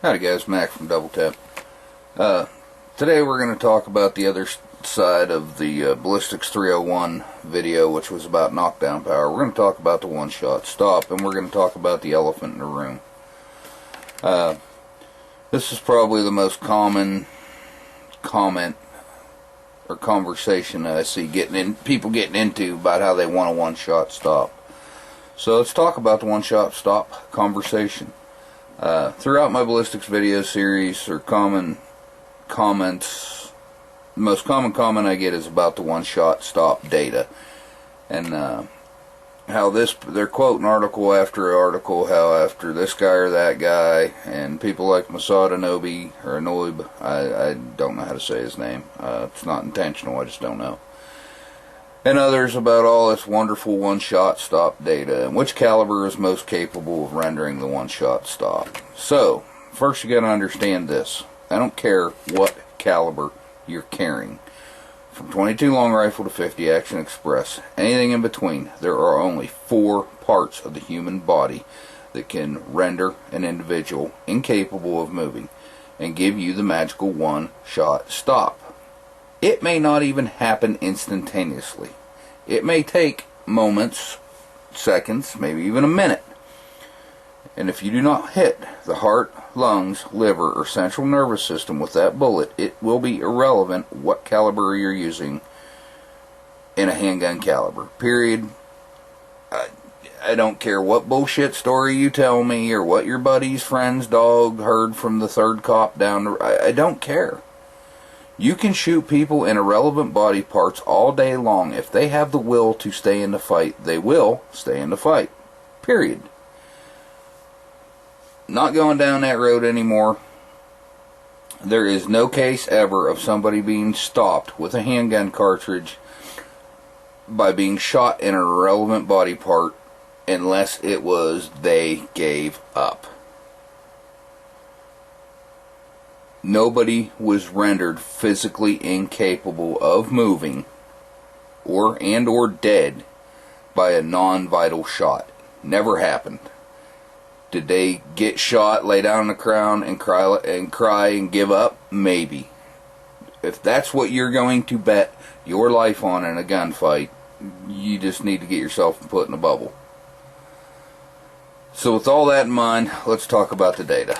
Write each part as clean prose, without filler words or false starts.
Howdy guys, Mac from Double Tap. Today we're going to talk about the other side of the Ballistics 301 video, which was about knockdown power. We're going to talk about the one-shot stop, and we're going to talk about the elephant in the room. This is probably the most common comment or conversation that I see people getting into about how they want a one-shot stop. So let's talk about the one-shot stop conversation. Throughout my ballistics video series, or comments, the most common comment I get is about the one-shot stop data, and how they're quoting article after article, how after this guy or that guy, and people like Mossad Anobi, or Anoib, I don't know how to say his name, it's not intentional, I just don't know, and others about all this wonderful one-shot stop data and which caliber is most capable of rendering the one-shot stop. So, first you got to understand this. I don't care what caliber you're carrying. From 22 long rifle to 50 action express, anything in between, there are only 4 parts of the human body that can render an individual incapable of moving and give you the magical one-shot stop. It may not even happen instantaneously. It may take moments, seconds, maybe even a minute. And if you do not hit the heart, lungs, liver, or central nervous system with that bullet, it will be irrelevant what caliber you're using in a handgun caliber. Period. I don't care what bullshit story you tell me or what your buddy's friend's dog heard from the third cop down the... I don't care. You can shoot people in irrelevant body parts all day long. If they have the will to stay in the fight, they will stay in the fight. Period. Not going down that road anymore. There is no case ever of somebody being stopped with a handgun cartridge by being shot in an irrelevant body part unless it was they gave up. Nobody was rendered physically incapable of moving or dead by a non-vital shot. Never happened. Did they get shot, lay down on the ground and cry and give up? Maybe. If that's what you're going to bet your life on in a gunfight, you just need to get yourself put in a bubble. So with all that in mind, let's talk about the data.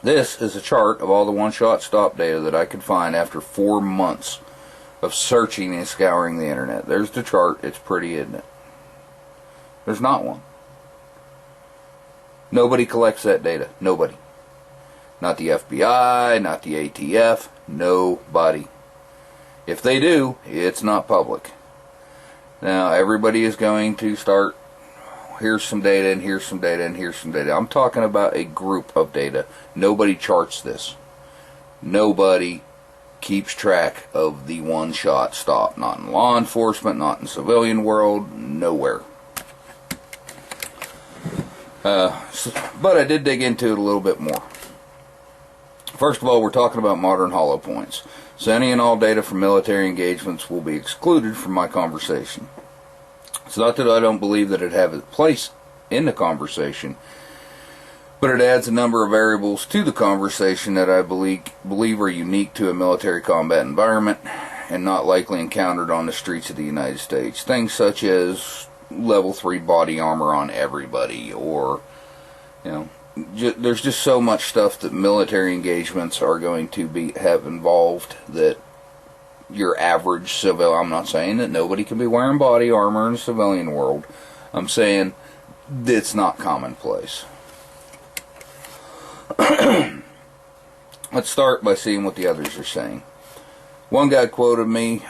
This is a chart of all the one-shot stop data that I could find after 4 months of searching and scouring the internet. There's the chart. It's pretty, isn't it? There's not one. Nobody collects that data. Nobody. Not the FBI, not the ATF, nobody. If they do, it's not public. Now, everybody is going to start, here's some data, and here's some data, and here's some data. I'm talking about a group of data. Nobody charts this. Nobody keeps track of the one-shot stop. Not in law enforcement, not in civilian world, nowhere. But I did dig into it a little bit more. First of all, we're talking about modern hollow points. So any and all data from military engagements will be excluded from my conversation. It's not that I don't believe that it has a place in the conversation, but it adds a number of variables to the conversation that I believe are unique to a military combat environment and not likely encountered on the streets of the United States. Things such as level 3 body armor on everybody, or, you know, there's just so much stuff that military engagements are going to have involved that your average civil, I'm not saying that nobody can be wearing body armor in the civilian world. I'm saying it's not commonplace. Let's start by seeing what the others are saying. One guy quoted me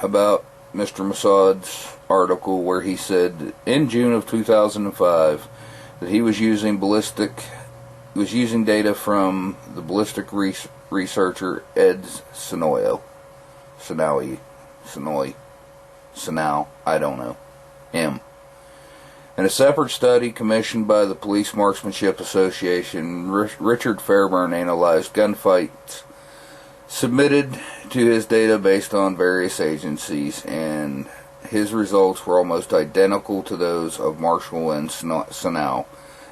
about Mr. Mossad's article where he said in June of 2005 that he was using data from the ballistic researcher Ed Sanow, I don't know, him. In a separate study commissioned by the Police Marksmanship Association, Richard Fairburn analyzed gunfights submitted to his data based on various agencies, and his results were almost identical to those of Marshall and Sanow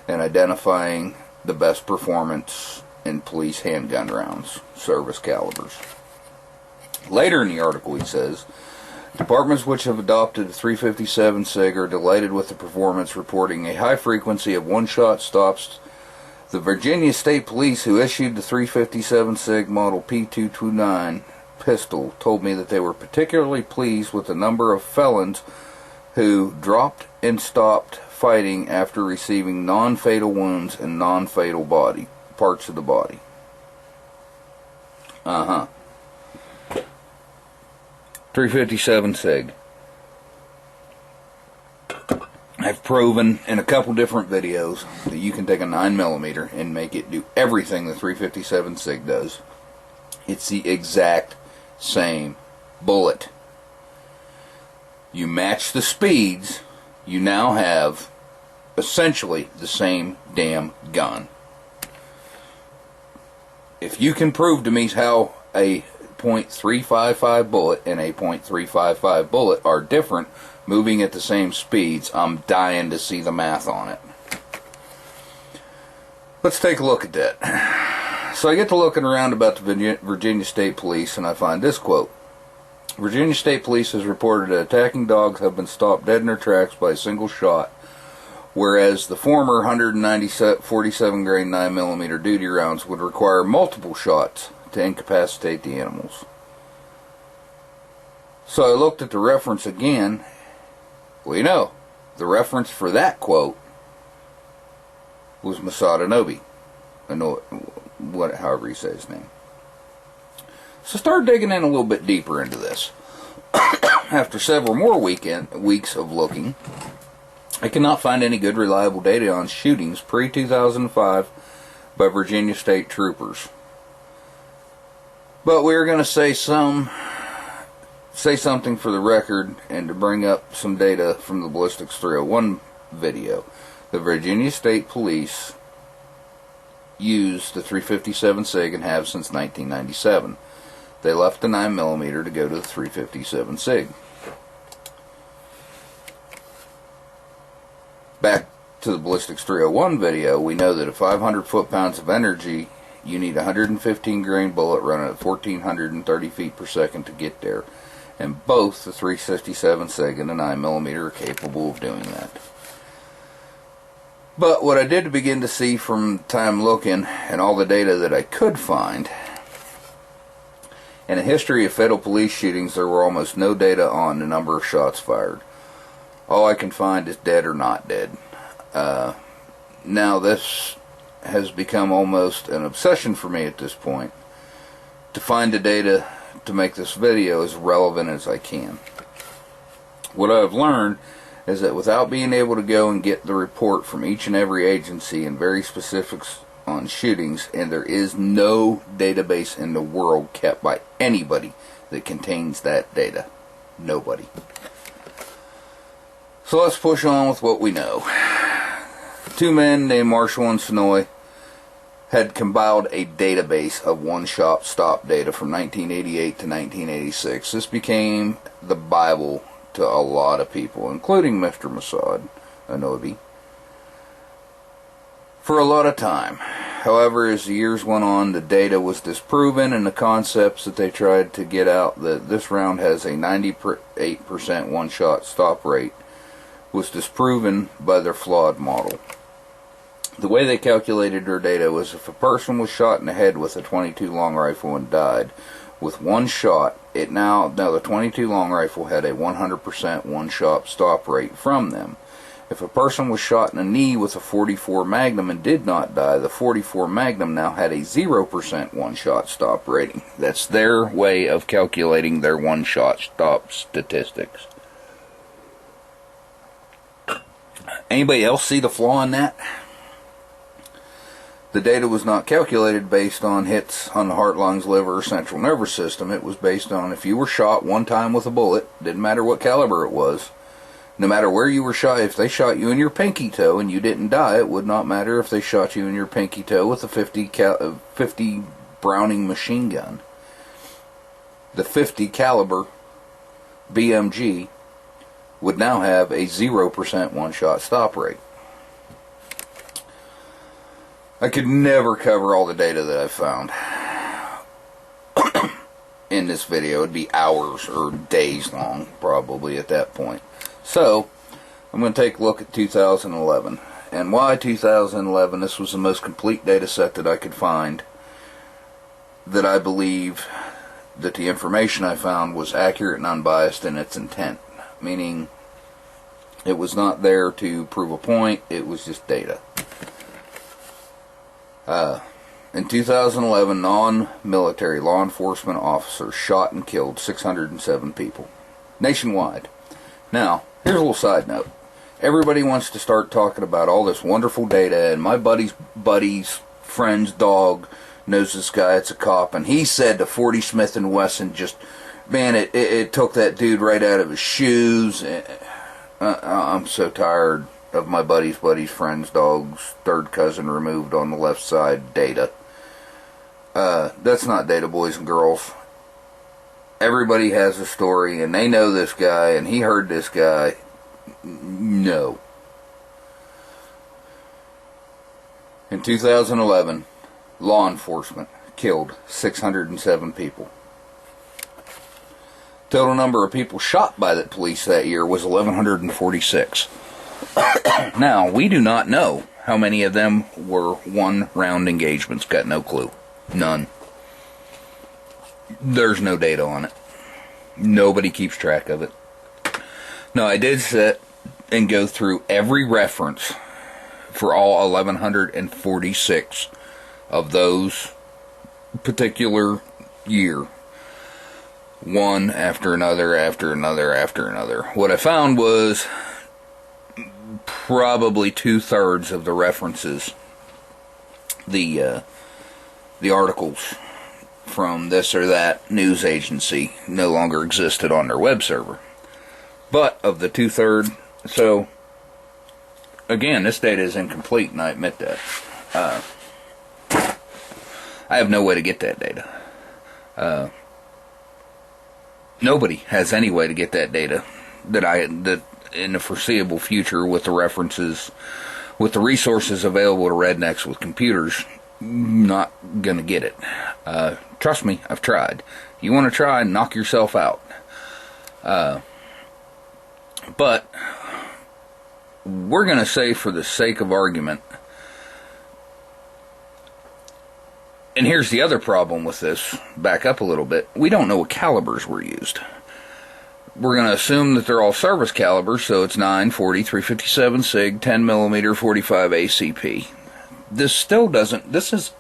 in identifying the best performance in police handgun rounds, service calibers. Later in the article he says, departments which have adopted the 357 SIG are delighted with the performance, reporting a high frequency of one-shot stops. The Virginia State Police, who issued the 357 SIG model P229 pistol, told me that they were particularly pleased with the number of felons who dropped and stopped fighting after receiving non-fatal wounds and non-fatal parts of the body. 357 SIG. I've proven in a couple different videos that you can take a 9mm and make it do everything the 357 SIG does. It's the exact same bullet. You match the speeds, you now have essentially the same damn gun. If you can prove to me how a .355 bullet and a .355 bullet are different, moving at the same speeds, I'm dying to see the math on it. Let's take a look at that. So I get to looking around about the Virginia State Police, and I find this quote. Virginia State Police has reported that attacking dogs have been stopped dead in their tracks by a single shot, whereas the former 147 grain 9mm duty rounds would require multiple shots to incapacitate the animals. So I looked at the reference again. Well, you know, the reference for that quote was Masada however you say his name. So start digging in a little bit deeper into this. After several more weeks of looking, I cannot find any good reliable data on shootings pre-2005 by Virginia State troopers. But we're going to say something for the record and to bring up some data from the Ballistics 301 video. The Virginia State Police used the 357 SIG and have since 1997. They left the 9mm to go to the 357 SIG. Back to the Ballistics 301 video, we know that at 500 foot-pounds of energy, you need a 115 grain bullet running at 1430 feet per second to get there. And both the 357 SIG and the 9mm are capable of doing that. But what I did begin to see from time looking and all the data that I could find, in a history of federal police shootings, there were almost no data on the number of shots fired. All I can find is dead or not dead. Now this has become almost an obsession for me at this point, to find the data to make this video as relevant as I can. What I've learned is that without being able to go and get the report from each and every agency and very specifics on shootings, and there is no database in the world kept by anybody that contains that data. Nobody. So let's push on with what we know. Two men named Marshall and Sonoy had compiled a database of one-shot stop data from 1988 to 1986. This became the Bible to a lot of people, including Mr. Mossad Anobi, for a lot of time. However, as the years went on, the data was disproven, and the concepts that they tried to get out, that this round has a 98% one-shot stop rate, was disproven by their flawed model. The way they calculated their data was if a person was shot in the head with a .22 long rifle and died with one shot, now the .22 long rifle had a 100% one-shot stop rate from them. If a person was shot in the knee with a .44 Magnum and did not die, the .44 Magnum now had a 0% one-shot stop rating. That's their way of calculating their one-shot stop statistics. Anybody else see the flaw in that? The data was not calculated based on hits on the heart, lungs, liver, or central nervous system. It was based on if you were shot one time with a bullet, didn't matter what caliber it was, no matter where you were shot. If they shot you in your pinky toe and you didn't die, it would not matter if they shot you in your pinky toe with a 50 Browning machine gun. The 50 caliber BMG would now have a 0% one-shot stop rate. I could never cover all the data that I found in this video. It'd be hours or days long, probably, at that point. So, I'm going to take a look at 2011. And why 2011? This was the most complete data set that I could find, that I believe that the information I found was accurate and unbiased in its intent. Meaning, it was not there to prove a point, it was just data. In 2011, non-military law enforcement officers shot and killed 607 people nationwide. Now, here's a little side note. Everybody wants to start talking about all this wonderful data, and my buddy's friend's dog knows this guy, it's a cop, and he said the 40 Smith & Wesson just, man, it took that dude right out of his shoes. I'm so tired of my buddy's friend's dog's third cousin removed on the left side data. That's not data, boys and girls. Everybody has a story, and they know this guy, and he heard this guy. No. In 2011, law enforcement killed 607 people. Total number of people shot by the police that year was 1,146. Now, we do not know how many of them were one-round engagements. Got no clue. None. There's no data on it. Nobody keeps track of it. No, I did sit and go through every reference for all 1,146 of those particular year. One after another, after another, after another. What I found was probably 2/3 of the references, the articles from this or that news agency no longer existed on their web server. But of the 2/3, so again, this data is incomplete, and I admit that. I have no way to get that data. Nobody has any way to get that data that in the foreseeable future, with the references, with the resources available to rednecks with computers. Not gonna get it. Trust me, I've tried. You want to try, knock yourself out. But we're gonna say, for the sake of argument, and here's the other problem with this, back up a little bit, we don't know what calibers were used. We're going to assume that they're all service calibers, so it's 9, 40, 357 SIG, 10mm, 45 ACP. This still doesn't, this is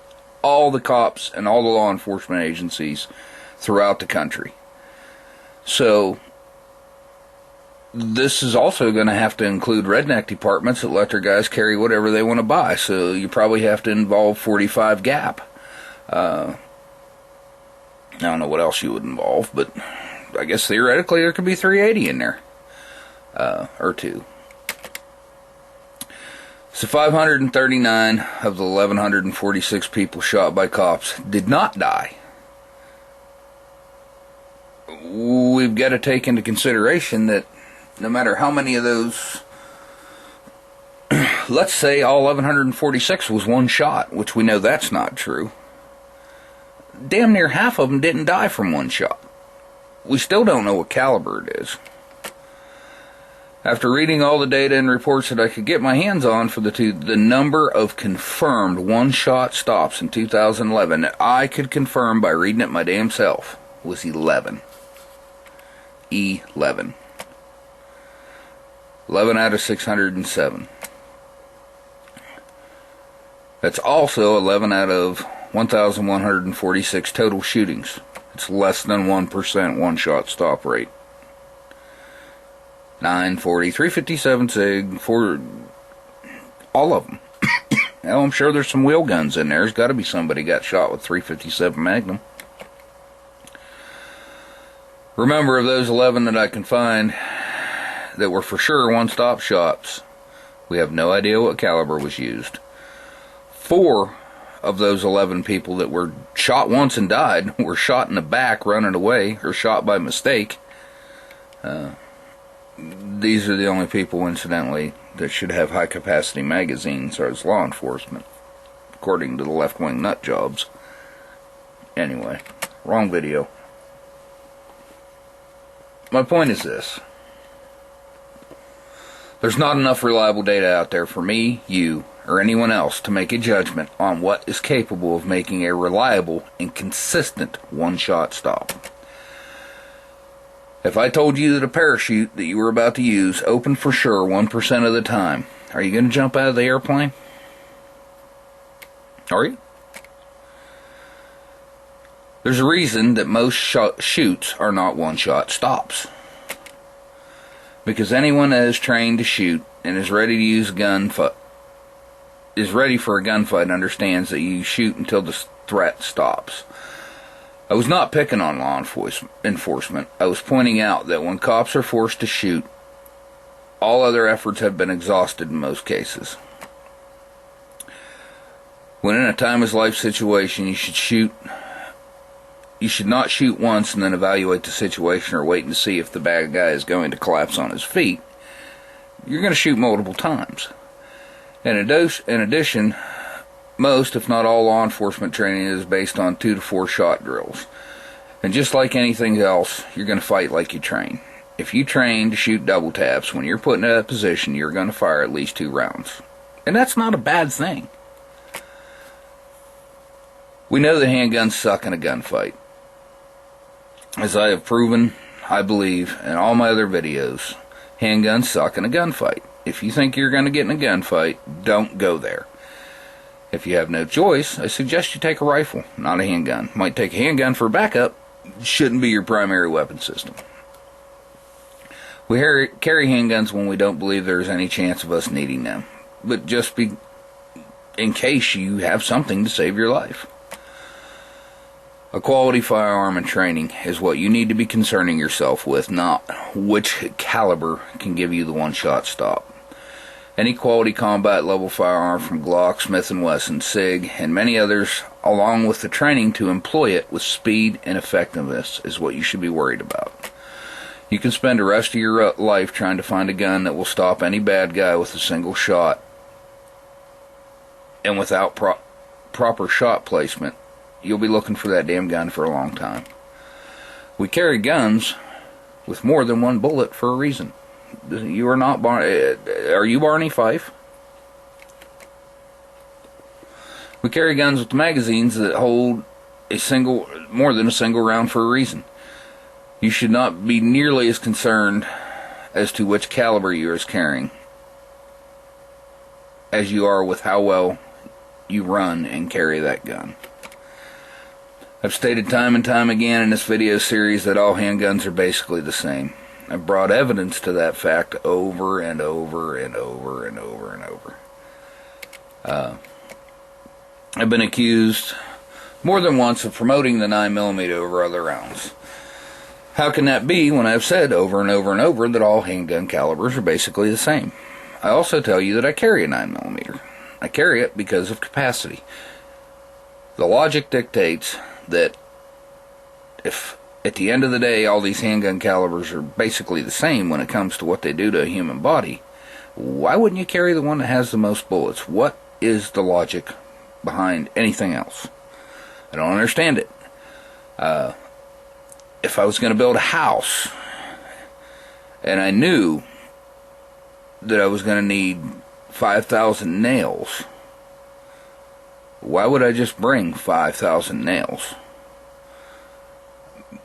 all the cops and all the law enforcement agencies throughout the country. So, this is also going to have to include redneck departments that let their guys carry whatever they want to buy, so you probably have to involve 45 gap. I don't know what else you would involve, but I guess theoretically there could be 380 in there, or two. So 539 of the 1,146 people shot by cops did not die. We've got to take into consideration that no matter how many of those, let's say all 1,146 was one shot, which we know that's not true. Damn near half of them didn't die from one shot. We still don't know what caliber it is. After reading all the data and reports that I could get my hands on for the number of confirmed one-shot stops in 2011 that I could confirm by reading it my damn self was 11. 11. 11 out of 607. That's also 11 out of 1,146 total shootings. It's less than 1% one-shot stop rate. 9, 40, 357 SIG, 4, all of them. Now, I'm sure there's some wheel guns in there. There's got to be somebody got shot with 357 Magnum. Remember, of those 11 that I can find that were for sure one-stop shops, we have no idea what caliber was used. 4 of those 11 people that were shot once and died were shot in the back running away, or shot by mistake. These are the only people, incidentally, that should have high-capacity magazines as law enforcement. Of according to the left-wing nut jobs. Anyway, wrong video. My point is this. There's not enough reliable data out there for me, you, or anyone else to make a judgment on what is capable of making a reliable and consistent one-shot stop. If I told you that a parachute that you were about to use opened for sure 1% of the time, are you going to jump out of the airplane? Are you? There's a reason that most shoots are not one-shot stops. Because anyone that is trained to shoot and is ready to use is ready for a gunfight understands that you shoot until the threat stops. I was not picking on law enforcement. I was pointing out that when cops are forced to shoot, all other efforts have been exhausted in most cases. When in a time-of-life situation, you should not shoot once and then evaluate the situation or waiting to see if the bad guy is going to collapse on his feet. You're going to shoot multiple times. In addition, most, if not all, law enforcement training is based on 2 to 4 shot drills. And just like anything else, you're going to fight like you train. If you train to shoot double taps, when you're put in that position, you're going to fire at least 2 rounds. And that's not a bad thing. We know that handguns suck in a gunfight. As I have proven, I believe, in all my other videos, handguns suck in a gunfight. If you think you're going to get in a gunfight, don't go there. If you have no choice, I suggest you take a rifle, not a handgun. Might take a handgun for backup, shouldn't be your primary weapon system. We carry handguns when we don't believe there's any chance of us needing them, but just in case you have something to save your life. A quality firearm and training is what you need to be concerning yourself with, not which caliber can give you the one-shot stop. Any quality combat level firearm from Glock, Smith & Wesson, SIG, and many others, along with the training to employ it with speed and effectiveness, is what you should be worried about. You can spend the rest of your life trying to find a gun that will stop any bad guy with a single shot, and without proper shot placement, you'll be looking for that damn gun for a long time. We carry guns with more than one bullet for a reason. You are not are you Barney Fife? We carry guns with magazines that hold more than a single round for a reason. You should not be nearly as concerned as to which caliber you are carrying as you are with how well you run and carry that gun. I've stated time and time again in this video series that all handguns are basically the same. I've brought evidence to that fact over and over and over and over and over. I've been accused more than once of promoting the 9mm over other rounds. How can that be when I've said over and over and over that all handgun calibers are basically the same? I also tell you that I carry a 9mm. I carry it because of capacity. The logic dictates that if at the end of the day all these handgun calibers are basically the same when it comes to what they do to a human body, why wouldn't you carry the one that has the most bullets? What is the logic behind anything else? I don't understand it. If I was going to build a house and I knew that I was going to need 5,000 nails, why would I just bring 5,000 nails?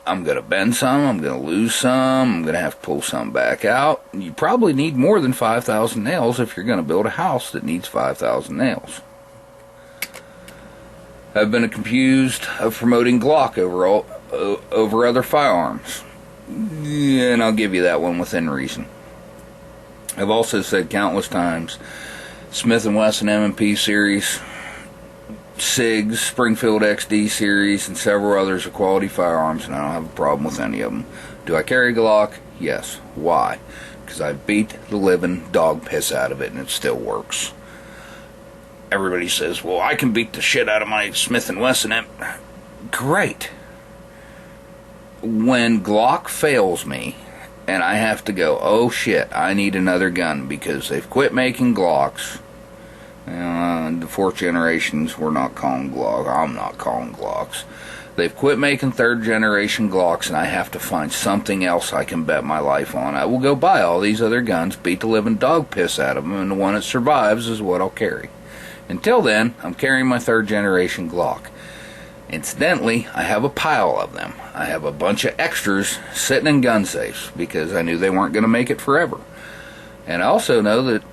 I'm going to bend some, I'm going to lose some, I'm going to have to pull some back out. You probably need more than 5,000 nails if you're going to build a house that needs 5,000 nails. I've been accused of promoting Glock over other firearms. And I'll give you that one within reason. I've also said countless times, Smith & Wesson M&P series, SIGs, Springfield XD series, and several others are quality firearms, and I don't have a problem with any of them. Do I carry Glock? Yes. Why? Because I beat the living dog piss out of it, and it still works. Everybody says, well, I can beat the shit out of my Smith & Wesson. Great. When Glock fails me, and I have to go, oh shit, I need another gun because they've quit making Glocks, The fourth generations were not calling Glock. I'm not calling Glocks. They've quit making third generation Glocks, and I have to find something else I can bet my life on. I will go buy all these other guns, beat the living dog piss out of them, and the one that survives is what I'll carry. Until then, I'm carrying my third generation Glock. Incidentally, I have a pile of them. I have a bunch of extras sitting in gun safes because I knew they weren't going to make it forever. And I also know that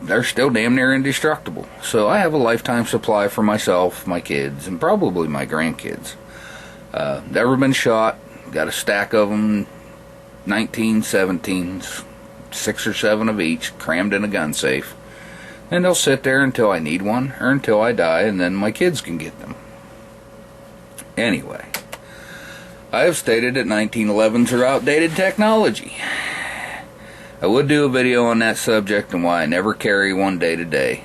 they're still damn near indestructible. So I have a lifetime supply for myself, my kids, and probably my grandkids. Never been shot. Got a stack of them, 1917s, 6 or 7 of each, crammed in a gun safe. And they'll sit there until I need one, or until I die, and then my kids can get them. Anyway, I have stated that 1911s are outdated technology. I would do a video on that subject and why I never carry one day to day.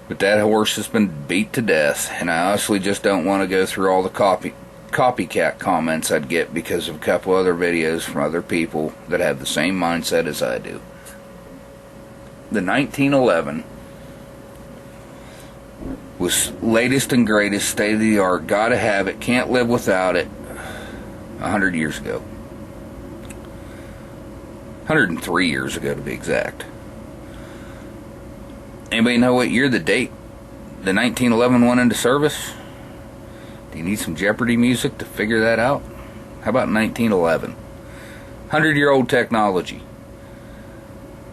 But that horse has been beat to death, and I honestly just don't want to go through all the copycat comments I'd get because of a couple other videos from other people that have the same mindset as I do. The 1911 was latest and greatest, state of the art, gotta have it, can't live without it, 100 years ago. 103 years ago to be exact. Anybody know what year the 1911 went into service? Do you need some Jeopardy music to figure that out? How about 1911? 100-year-old technology.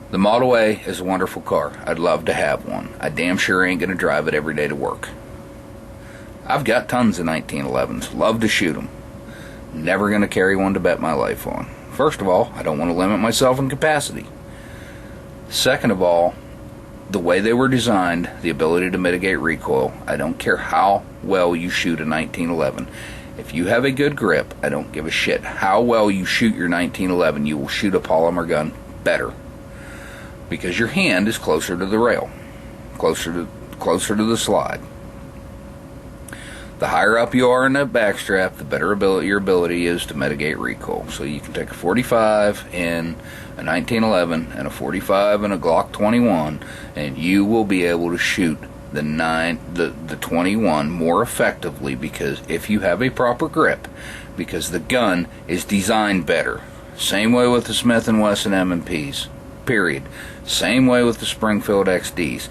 The Model A is a wonderful car. I'd love to have one. I damn sure ain't going to drive it every day to work. I've got tons of 1911s. Love to shoot them. Never going to carry one to bet my life on. First of all, I don't want to limit myself in capacity. Second of all, the way they were designed, the ability to mitigate recoil, I don't care how well you shoot a 1911. If you have a good grip, I don't give a shit how well you shoot your 1911, you will shoot a polymer gun better. Because your hand is closer to the rail, closer to the slide. The higher up you are in that backstrap, the better your ability is to mitigate recoil. So you can take a 45 in a 1911 and a 45 in a Glock 21, and you will be able to shoot the 21 more effectively, because if you have a proper grip, because the gun is designed better. Same way with the Smith & Wesson M&Ps. Period. Same way with the Springfield XDs.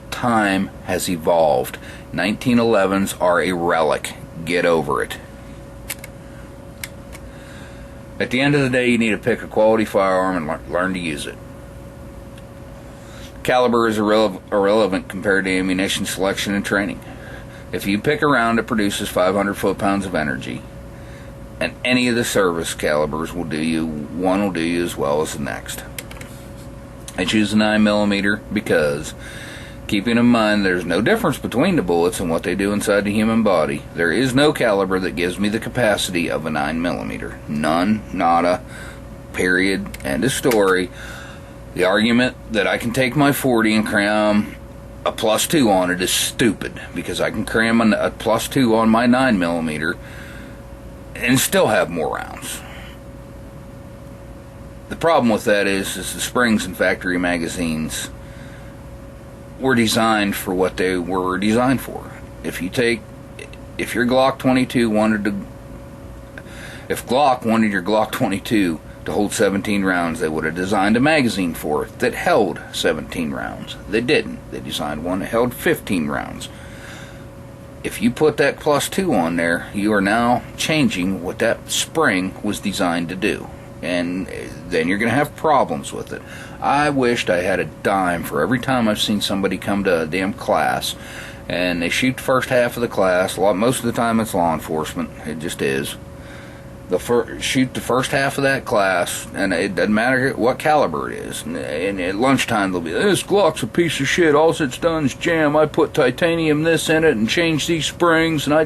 Time has evolved. 1911s are a relic. Get over it. At the end of the day, you need to pick a quality firearm and learn to use it. Caliber is irrelevant compared to ammunition selection and training. If you pick a round that produces 500 foot-pounds of energy, and any of the service calibers will do you, one will do you as well as the next. I choose a 9mm because, keeping in mind there's no difference between the bullets and what they do inside the human body, there is no caliber that gives me the capacity of a 9mm. None, nada, period, end of story. The argument that I can take my 40 and cram a +2 on it is stupid, because I can cram a +2 on my 9mm and still have more rounds. The problem with that is the springs in factory magazines were designed for what they were designed for. If your Glock 22 if Glock wanted your Glock 22 to hold 17 rounds, they would have designed a magazine for it that held 17 rounds. They didn't. They designed one that held 15 rounds. If you put that +2 on there, you are now changing what that spring was designed to do. And then you're going to have problems with it. I wished I had a dime for every time I've seen somebody come to a damn class and they shoot the first half of the class. Most of the time it's law enforcement. It just is. They'll shoot the first half of that class, and it doesn't matter what caliber it is. And at lunchtime they'll be, this Glock's a piece of shit. All it's done is jam. I put titanium this in it and changed these springs. And I'll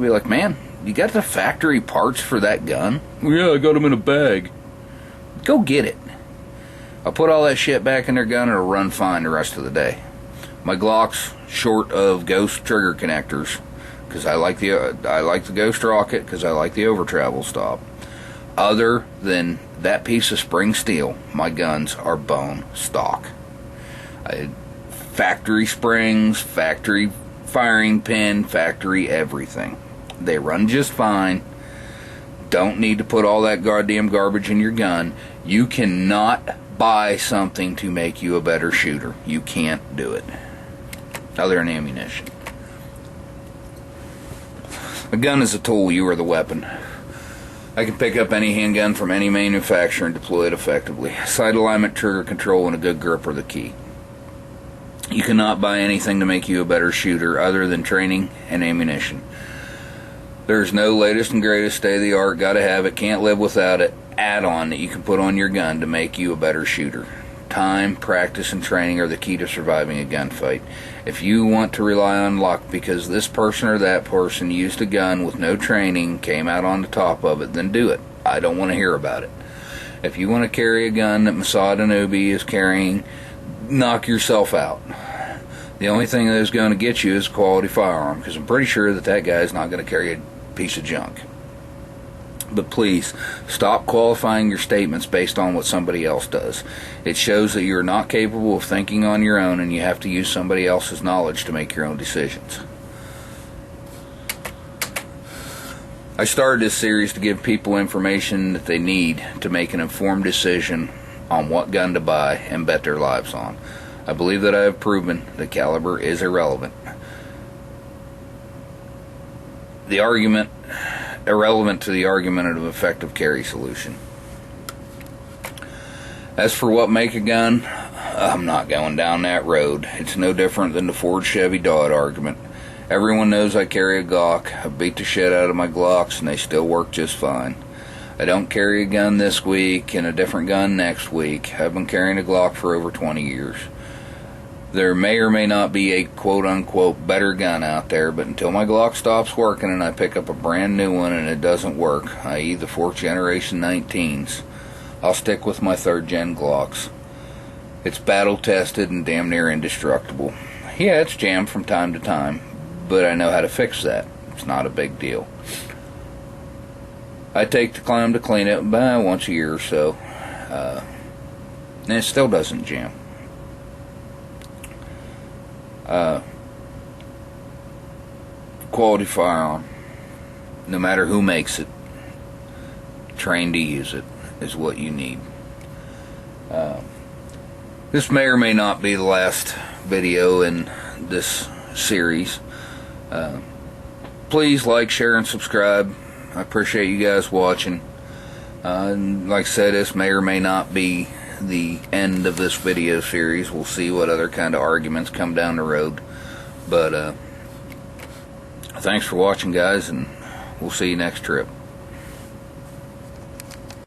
be like, man, you got the factory parts for that gun? Yeah, I got them in a bag. Go get it. I'll put all that shit back in their gun and it'll run fine the rest of the day. My Glock's short of ghost trigger connectors, because I like the Ghost Rocket, because I like the over travel stop. Other than that piece of spring steel, my guns are bone stock. factory springs, factory firing pin, factory everything. They run just fine. Don't need to put all that goddamn garbage in your gun. You cannot buy something to make you a better shooter. You can't do it. Other than ammunition. A gun is a tool, you are the weapon. I can pick up any handgun from any manufacturer and deploy it effectively. Sight alignment, trigger control, and a good grip are the key. You cannot buy anything to make you a better shooter other than training and ammunition. There's no latest and greatest state-of-the-art, gotta have it, can't live without it, add-on that you can put on your gun to make you a better shooter. Time, practice, and training are the key to surviving a gunfight. If you want to rely on luck because this person or that person used a gun with no training, came out on the top of it, then do it. I don't want to hear about it. If you want to carry a gun that Mossad Anubi is carrying, knock yourself out. The only thing that is going to get you is a quality firearm, because I'm pretty sure that that guy is not going to carry a piece of junk. But please, stop qualifying your statements based on what somebody else does. It shows that you're not capable of thinking on your own, and you have to use somebody else's knowledge to make your own decisions. I started this series to give people information that they need to make an informed decision on what gun to buy and bet their lives on. I believe that I have proven that caliber is irrelevant. The argument irrelevant to the argument of effective carry solution. As for what make a gun, I'm not going down that road. It's no different than the Ford Chevy Dodge argument. Everyone knows I carry a Glock. I beat the shit out of my Glocks and they still work just fine. I don't carry a gun this week and a different gun next week. I've been carrying a Glock for over 20 years. There may or may not be a quote-unquote better gun out there, but until my Glock stops working and I pick up a brand new one and it doesn't work, i.e. the 4th generation 19s, I'll stick with my 3rd gen Glocks. It's battle-tested and damn near indestructible. Yeah, it's jammed from time to time, but I know how to fix that. It's not a big deal. I take the time to clean it once a year or so, and it still doesn't jam. Quality firearm, no matter who makes it, trained to use it is what you need. This may or may not be the last video in this series. Please like, share, and subscribe. I appreciate you guys watching. And like I said, this may or may not be the end of this video series. We'll see what other kind of arguments come down the road. But thanks for watching, guys, and we'll see you next trip.